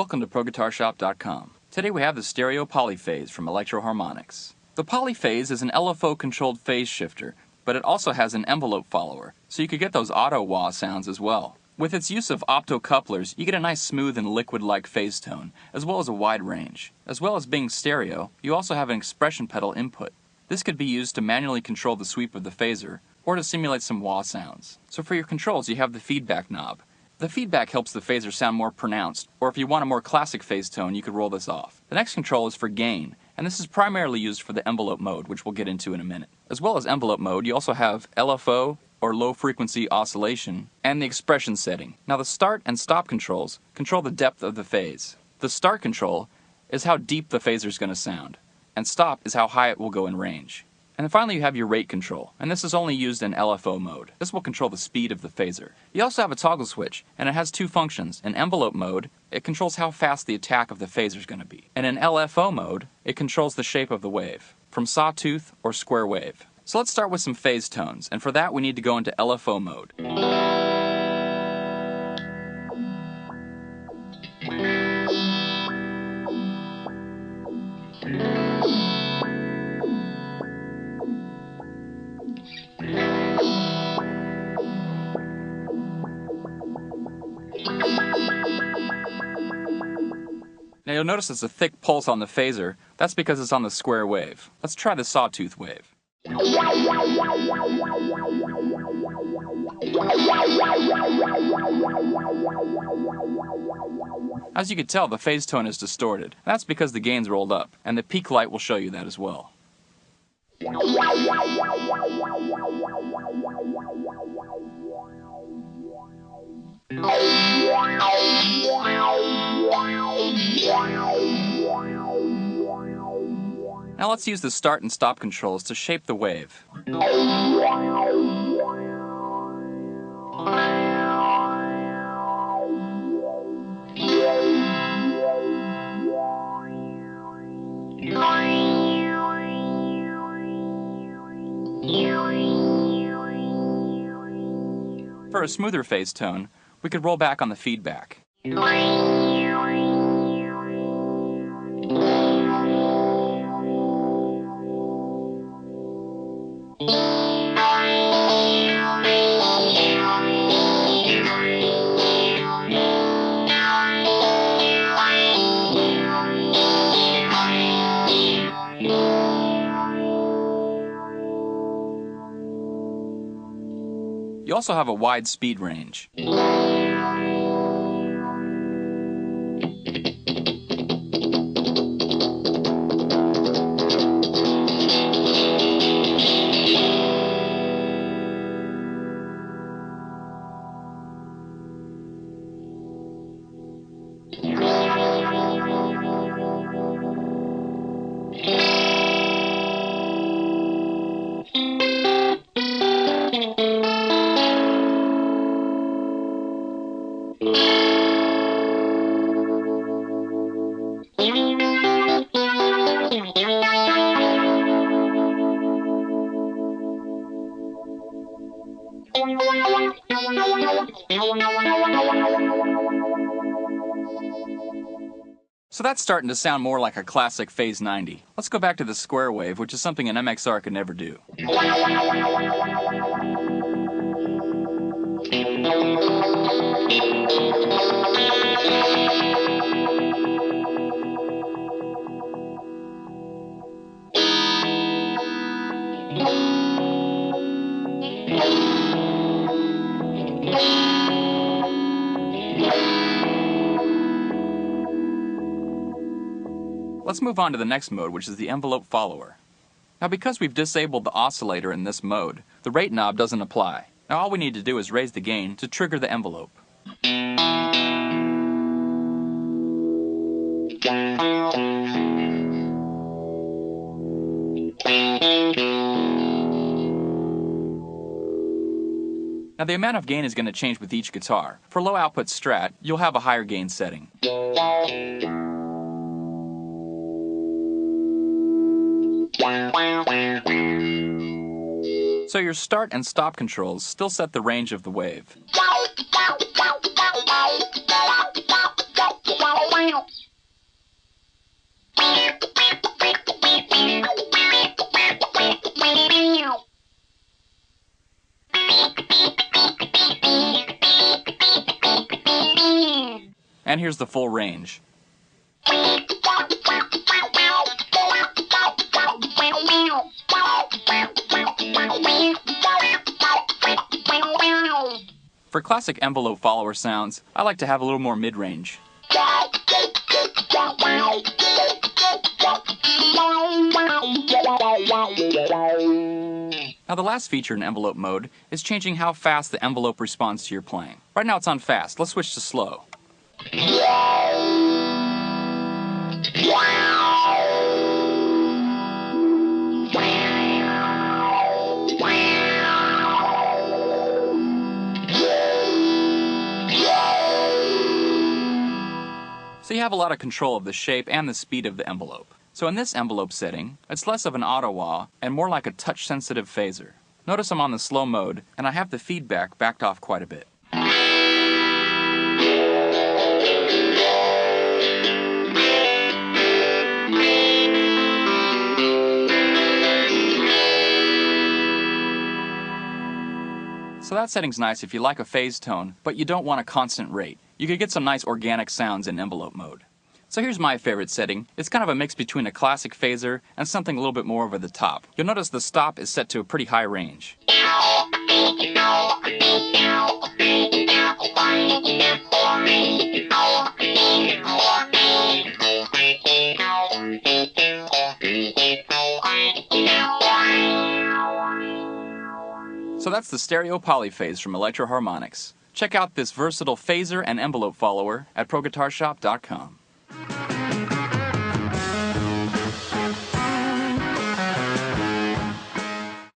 Welcome to ProGuitarShop.com. Today we have the stereo Polyphase from Electro Harmonix. The Polyphase is an LFO controlled phase shifter, but it also has an envelope follower, so you could get those auto wah sounds as well. With its use of opto-couplers, you get a nice smooth and liquid-like phase tone, as well as a wide range. As well as being stereo, you also have an expression pedal input. This could be used to manually control the sweep of the phaser, or to simulate some wah sounds. So for your controls, you have the feedback knob. The feedback helps the phaser sound more pronounced, or if you want a more classic phase tone, you could roll this off. The next control is for gain, and this is primarily used for the envelope mode, which we'll get into in a minute. As well as envelope mode, you also have LFO, or low frequency oscillation, and the expression setting. Now the start and stop controls control the depth of the phase. The start control is how deep the phaser is going to sound, and stop is how high it will go in range. And then finally you have your rate control, and this is only used in LFO mode. This will control the speed of the phaser. You also have a toggle switch, and it has two functions. In envelope mode, it controls how fast the attack of the phaser is going to be. And in LFO mode, it controls the shape of the wave, from sawtooth or square wave. So let's start with some phase tones, and for that we need to go into LFO mode. Now you'll notice it's a thick pulse on the phaser. That's because it's on the square wave. Let's try the sawtooth wave. As you can tell, the phase tone is distorted. That's because the gain's rolled up, and the peak light will show you that as well. Now let's use the start and stop controls to shape the wave. For a smoother phase tone, we could roll back on the feedback. You also have a wide speed range. So that's starting to sound more like a classic Phase 90. Let's go back to the square wave, which is something an MXR could never do. Let's move on to the next mode, which is the envelope follower. Now because we've disabled the oscillator in this mode, the rate knob doesn't apply. Now all we need to do is raise the gain to trigger the envelope. Now the amount of gain is going to change with each guitar. For low output Strat, you'll have a higher gain setting. So your start and stop controls still set the range of the wave. And here's the full range. For classic envelope follower sounds, I like to have a little more mid-range. Now the last feature in envelope mode is changing how fast the envelope responds to your playing. Right now it's on fast. Let's switch to slow. So you have a lot of control of the shape and the speed of the envelope. So in this envelope setting, it's less of an auto-wah and more like a touch-sensitive phaser. Notice I'm on the slow mode, and I have the feedback backed off quite a bit. So that setting's nice if you like a phase tone, but you don't want a constant rate. You could get some nice organic sounds in envelope mode. So here's my favorite setting. It's kind of a mix between a classic phaser and something a little bit more over the top. You'll notice the stop is set to a pretty high range. So that's the stereo Polyphase from Electro Harmonix. Check out this versatile phaser and envelope follower at ProGuitarShop.com.